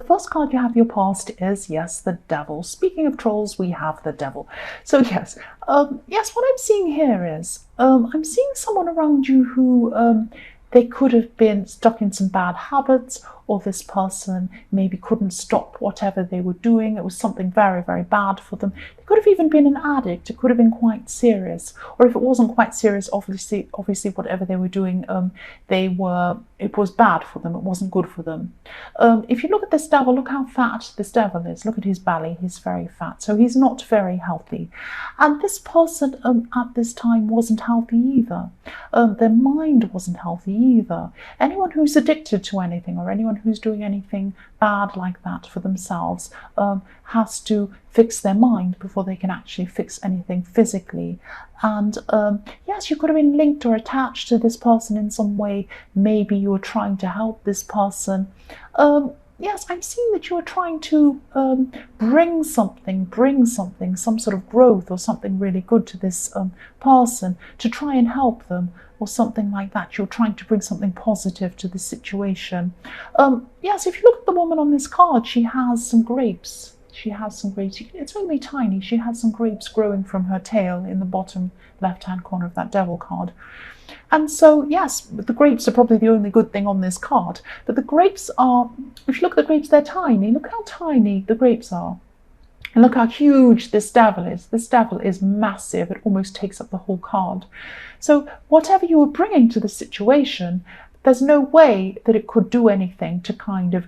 the first card you have for your past is, yes, the devil. Speaking of trolls, we have the devil. So yes, yes, what I'm seeing here is, I'm seeing someone around you who, they could have been stuck in some bad habits, or this person maybe couldn't stop whatever they were doing. It was something very, very bad for them. They could have even been an addict. It could have been quite serious. Or if it wasn't quite serious, obviously whatever they were doing, it was bad for them. It wasn't good for them. If you look at this devil, look how fat this devil is. Look at his belly. He's very fat. So he's not very healthy. And this person at this time wasn't healthy either. Their mind wasn't healthy either. Anyone who's addicted to anything, or anyone who's doing anything bad like that for themselves, has to fix their mind before they can actually fix anything physically. And yes, you could have been linked or attached to this person in some way. Maybe you were trying to help this person. Yes, I'm seeing that you are trying to bring something, some sort of growth or something really good to this person, to try and help them, or something like that. You're trying to bring something positive to the situation. Yes, if you look at the woman on this card, she has some grapes. She has some grapes. It's only tiny. She has some grapes growing from her tail in the bottom left-hand corner of that devil card. And so, yes, the grapes are probably the only good thing on this card. But the grapes are, if you look at the grapes, they're tiny. Look how tiny the grapes are. And look how huge this devil is. This devil is massive. It almost takes up the whole card. So whatever you were bringing to the situation, there's no way that it could do anything to kind of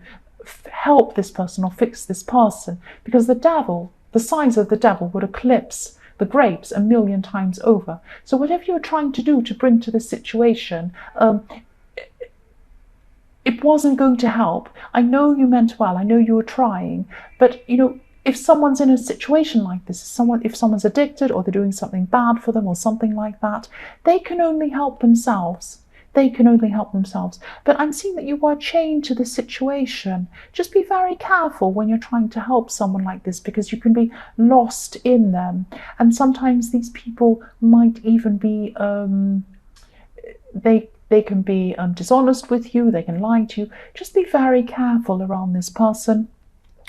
help this person or fix this person, because the devil, the size of the devil, would eclipse the grapes 1,000,000 times over. So whatever you're trying to do to bring to the situation, it wasn't going to help. I know you meant well. I know you were trying, but you know, if someone's in a situation like this, if someone's addicted, or they're doing something bad for them or something like that, they can only help themselves. They can only help themselves. But I'm seeing that you are chained to the situation. Just be very careful when you're trying to help someone like this, because you can be lost in them. And sometimes these people might even be, they can be dishonest with you. They can lie to you. Just be very careful around this person.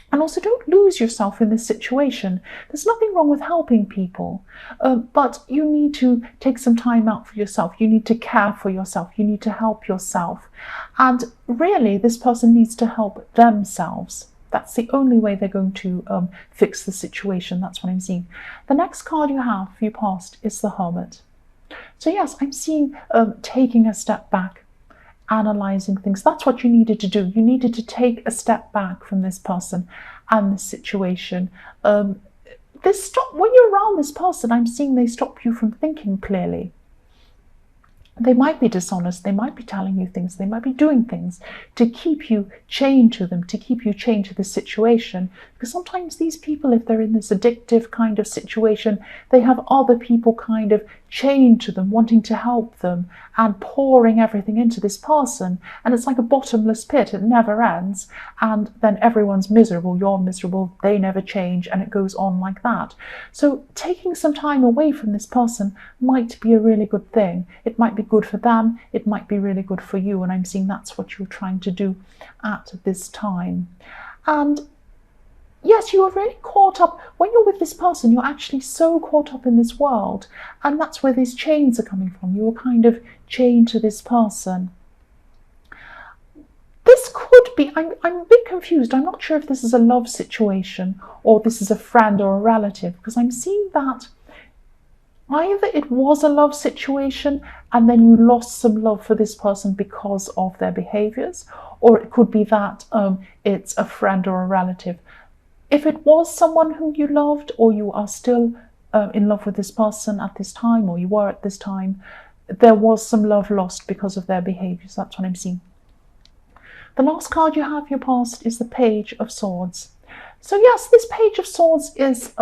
And also, don't lose yourself in this situation. There's nothing wrong with helping people, but you need to take some time out for yourself. You need to care for yourself. You need to help yourself. And really, this person needs to help themselves. That's the only way they're going to fix the situation. That's what I'm seeing. The next card you have for your past is the Hermit. So yes, I'm seeing taking a step back, analyzing things. That's what you needed to do. You needed to take a step back from this person and this situation. When you're around this person, I'm seeing they stop you from thinking clearly. They might be dishonest. They might be telling you things. They might be doing things to keep you chained to them, to keep you chained to the situation. Because sometimes these people, if they're in this addictive kind of situation, they have other people kind of chained to them, wanting to help them and pouring everything into this person. And it's like a bottomless pit. It never ends. And then everyone's miserable. You're miserable. They never change. And it goes on like that. So taking some time away from this person might be a really good thing. It might be good for them. It might be really good for you. And I'm seeing that's what you're trying to do at this time. And yes, you are really caught up. When you're with this person, you're actually so caught up in this world. And that's where these chains are coming from. You're kind of chained to this person. This could be, I'm a bit confused. I'm not sure if this is a love situation or this is a friend or a relative, because I'm seeing that either it was a love situation and then you lost some love for this person because of their behaviors, or it could be that it's a friend or a relative. If it was someone who you loved, or you are still in love with this person at this time, or you were at this time, there was some love lost because of their behaviors. That's what I'm seeing. The last card you have in your past is the Page of Swords. So yes, this Page of Swords is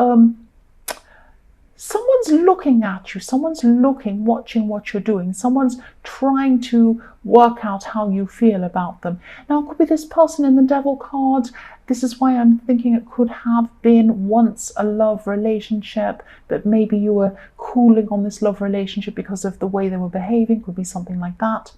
someone's looking at you, someone's watching what you're doing, someone's trying to work out how you feel about them. Now, it could be this person in the Devil card. This is why I'm thinking it could have been once a love relationship, but maybe you were cooling on this love relationship because of the way they were behaving. Could be something like that.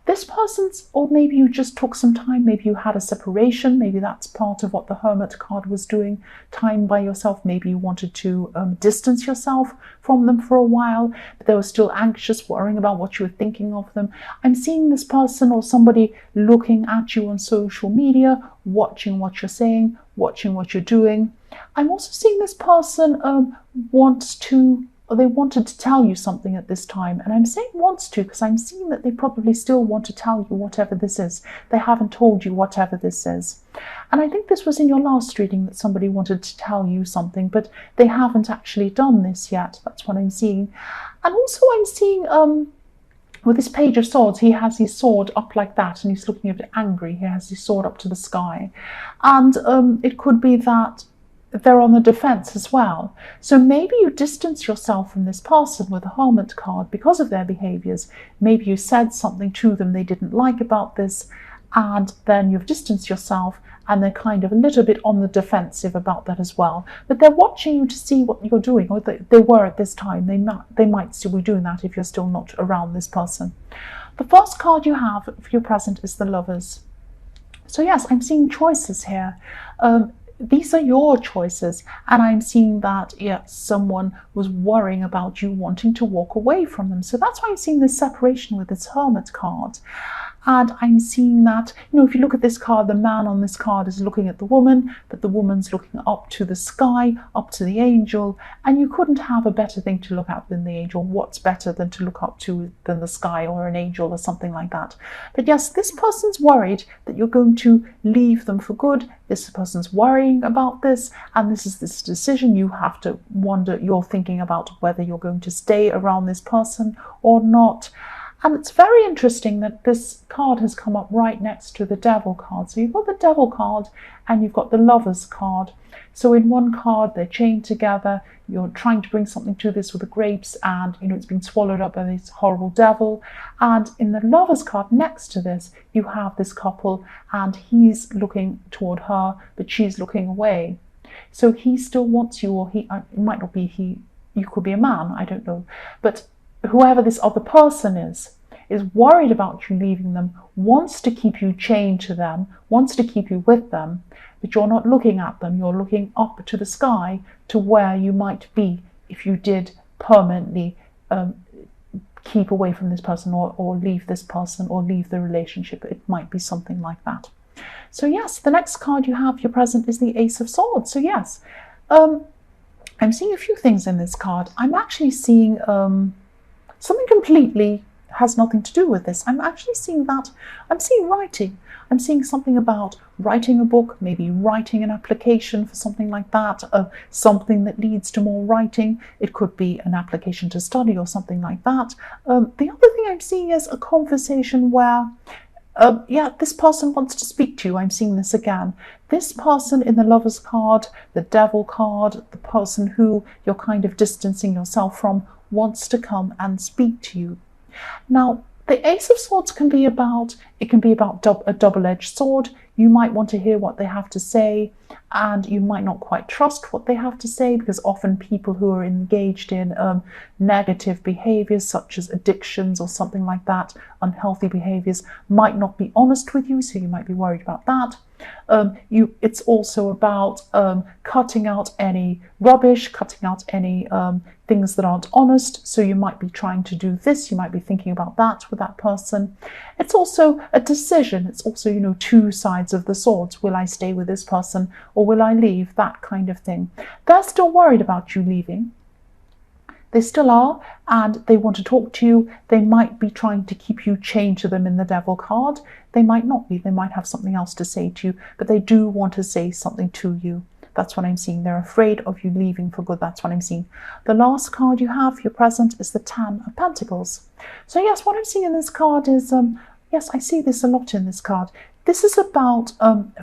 This person's, or maybe you just took some time, maybe you had a separation, maybe that's part of what the Hermit card was doing, time by yourself. Maybe you wanted to distance yourself from them for a while, but they were still anxious, worrying about what you were thinking of them. I'm seeing this person or somebody looking at you on social media, watching what you're saying, watching what you're doing. I'm also seeing this person they wanted to tell you something at this time. And I'm saying wants to because I'm seeing that they probably still want to tell you whatever this is. They haven't told you whatever this is. And I think this was in your last reading that somebody wanted to tell you something, but they haven't actually done this yet. That's what I'm seeing. And also I'm seeing with this Page of Swords, he has his sword up like that and he's looking a bit angry. He has his sword up to the sky. And it could be that they're on the defense as well. So maybe you distance yourself from this person with the Hermit card because of their behaviors. Maybe you said something to them they didn't like about this, and then you've distanced yourself, and they're kind of a little bit on the defensive about that as well. But they're watching you to see what you're doing, or they were at this time. They might still be doing that if you're still not around this person. The first card you have for your present is the Lovers. So yes, I'm seeing choices here. These are your choices, and I'm seeing that someone was worrying about you wanting to walk away from them. So that's why I'm seeing this separation with this Hermit card. And I'm seeing that, if you look at this card, the man on this card is looking at the woman, but the woman's looking up to the sky, up to the angel, and you couldn't have a better thing to look at than the angel. What's better than to look up to than the sky or an angel or something like that? But yes, this person's worried that you're going to leave them for good. This person's worrying about this, and this is this decision you have to wonder. You're thinking about whether you're going to stay around this person or not. And it's very interesting that this card has come up right next to the Devil card. So you've got the Devil card and you've got the Lovers card. So in one card, they're chained together. You're trying to bring something to this with the grapes, and it's been swallowed up by this horrible devil. And in the Lovers card next to this, you have this couple, and he's looking toward her, but she's looking away. So he still wants you, or it might not be he, you could be a man, I don't know. But whoever this other person is worried about you leaving them, wants to keep you chained to them, wants to keep you with them, but you're not looking at them. You're looking up to the sky to where you might be if you did permanently keep away from this person, or leave this person, or leave the relationship. It might be something like that. So yes, the next card you have, your present, is the Ace of Swords. So yes, I'm seeing a few things in this card. I'm actually seeing something completely has nothing to do with this. I'm actually seeing that. I'm seeing writing. I'm seeing something about writing a book, maybe writing an application for something like that, something that leads to more writing. It could be an application to study or something like that. The other thing I'm seeing is a conversation where this person wants to speak to you. I'm seeing this again. This person in the Lovers card, the Devil card, the person who you're kind of distancing yourself from, wants to come and speak to you. Now, the Ace of Swords can be about a double-edged sword. You might want to hear what they have to say, and you might not quite trust what they have to say, because often people who are engaged in negative behaviors such as addictions or something like that, unhealthy behaviors, might not be honest with you, so you might be worried about that. It's also about cutting out any rubbish, cutting out any things that aren't honest. So you might be trying to do this, you might be thinking about that with that person. It's also a decision. It's also, two sides of the swords. Will I stay with this person or will I leave? That kind of thing. They're still worried about you leaving. They still are, and they want to talk to you. They might be trying to keep you chained to them in the Devil card. They might not be. They might have something else to say to you, but they do want to say something to you. That's what I'm seeing. They're afraid of you leaving for good. That's what I'm seeing. The last card you have, your present, is the Ten of Pentacles. So yes, what I'm seeing in this card is, yes, I see this a lot in this card. This is about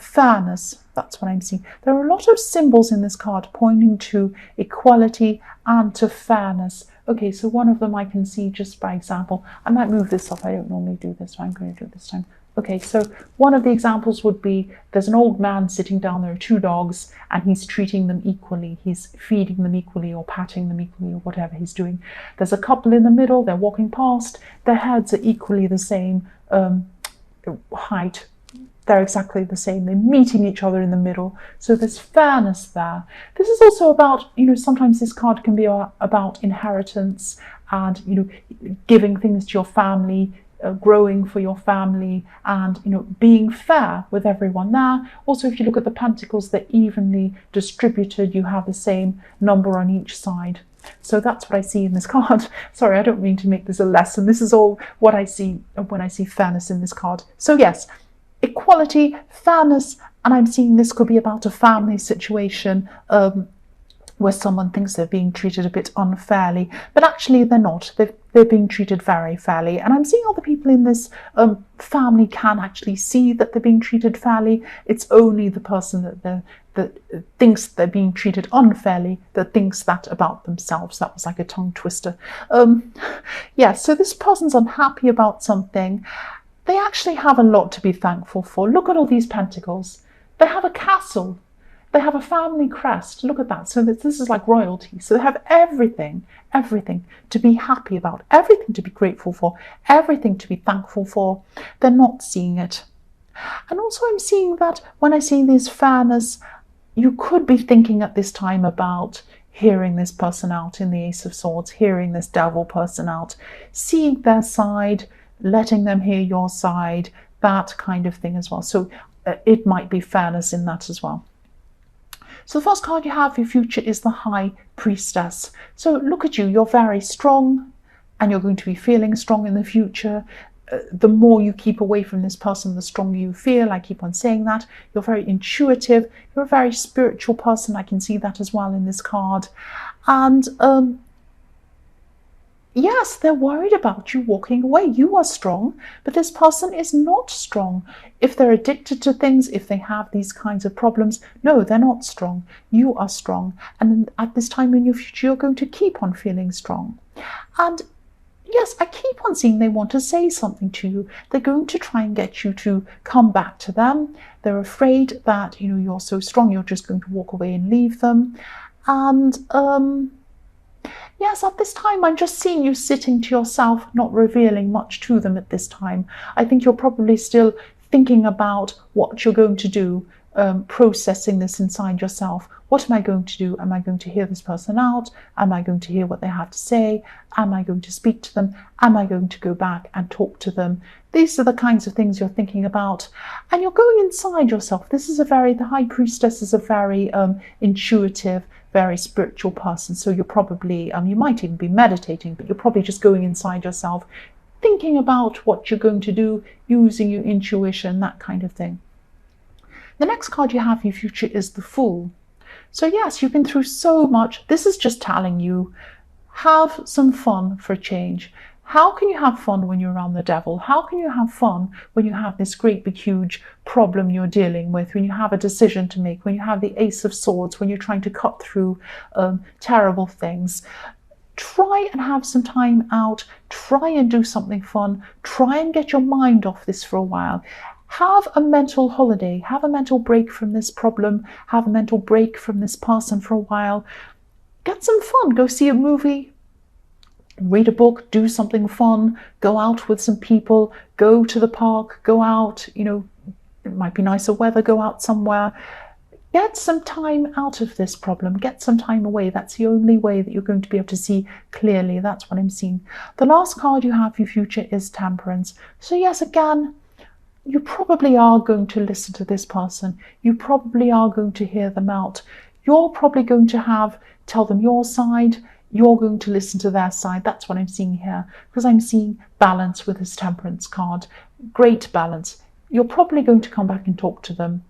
fairness. That's what I'm seeing. There are a lot of symbols in this card pointing to equality and to fairness. Okay, so one of them I can see just by example. I might move this up. I don't normally do this, so I'm going to do it this time. Okay, so one of the examples would be there's an old man sitting down, there are two dogs, and he's treating them equally. He's feeding them equally or patting them equally or whatever he's doing. There's a couple in the middle, they're walking past, their heads are equally the same height. They're exactly the same. They're meeting each other in the middle. So there's fairness there. This is also about, sometimes this card can be about inheritance and, giving things to your family, growing for your family, and being fair with everyone there. Also, if you look at the pentacles, they're evenly distributed. You have the same number on each side. So that's what I see in this card. Sorry, I don't mean to make this a lesson. This is all what I see when I see fairness in this card. So yes, equality, fairness, and I'm seeing this could be about a family situation where someone thinks they're being treated a bit unfairly, but actually they're not. They're being treated very fairly. And I'm seeing other people in this family can actually see that they're being treated fairly. It's only the person that thinks they're being treated unfairly that thinks that about themselves. That was like a tongue twister. Yeah, so this person's unhappy about something. They actually have a lot to be thankful for. Look at all these pentacles. They have a castle. They have a family crest. Look at that. So this is like royalty. So they have everything to be happy about, everything to be grateful for, everything to be thankful for. They're not seeing it. And also I'm seeing that when I see this fairness, you could be thinking at this time about hearing this person out in the Ace of Swords, hearing this devil person out, seeing their side, letting them hear your side, that kind of thing as well. So it might be fairness in that as well. So the first card you have for your future is the High Priestess. So look at you, you're very strong and you're going to be feeling strong in the future. The more you keep away from this person, the stronger you feel. I keep on saying that. You're very intuitive. You're a very spiritual person. I can see that as well in this card. And yes, they're worried about you walking away. You are strong, but this person is not strong. If they're addicted to things, if they have these kinds of problems, no, they're not strong. You are strong. And at this time in your future, you're going to keep on feeling strong. And yes, I keep on seeing they want to say something to you. They're going to try and get you to come back to them. They're afraid that, you're so strong, you're just going to walk away and leave them. And yes, at this time, I'm just seeing you sitting to yourself, not revealing much to them at this time. I think you're probably still thinking about what you're going to do, processing this inside yourself. What am I going to do? Am I going to hear this person out? Am I going to hear what they have to say? Am I going to speak to them? Am I going to go back and talk to them? These are the kinds of things you're thinking about. And you're going inside yourself. The High Priestess is a very intuitive, very spiritual person. So you're probably, you might even be meditating, but you're probably just going inside yourself, thinking about what you're going to do, using your intuition, that kind of thing. The next card you have for your future is the Fool. So yes, you've been through so much. This is just telling you, have some fun for a change. How can you have fun when you're around the devil? How can you have fun when you have this great big huge problem you're dealing with, when you have a decision to make, when you have the Ace of Swords, when you're trying to cut through terrible things? Try and have some time out. Try and do something fun. Try and get your mind off this for a while. Have a mental holiday. Have a mental break from this problem. Have a mental break from this person for a while. Get some fun. Go see a movie. Read a book, do something fun, go out with some people, go to the park, go out, it might be nicer weather, go out somewhere. Get some time out of this problem, get some time away. That's the only way that you're going to be able to see clearly. That's what I'm seeing. The last card you have for your future is Temperance. So yes, again, you probably are going to listen to this person. You probably are going to hear them out. You're probably going to tell them your side. You're going to listen to their side. That's what I'm seeing here, because I'm seeing balance with this Temperance card. Great balance. You're probably going to come back and talk to them.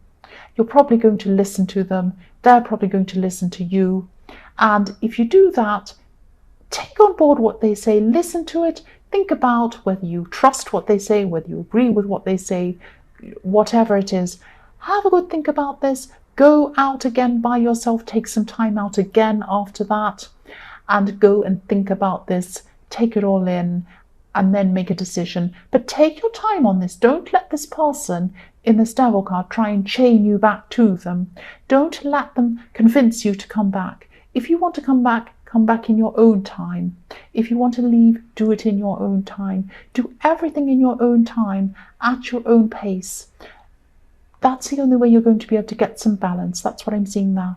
You're probably going to listen to them. They're probably going to listen to you. And if you do that, take on board what they say, listen to it, think about whether you trust what they say, whether you agree with what they say, whatever it is. Have a good think about this. Go out again by yourself. Take some time out again after that. And go and think about this, take it all in, and then make a decision. But take your time on this. Don't let this person in this Devil card try and chain you back to them. Don't let them convince you to come back. If you want to come back in your own time. If you want to leave, do it in your own time. Do everything in your own time, at your own pace. That's the only way you're going to be able to get some balance. That's what I'm seeing now.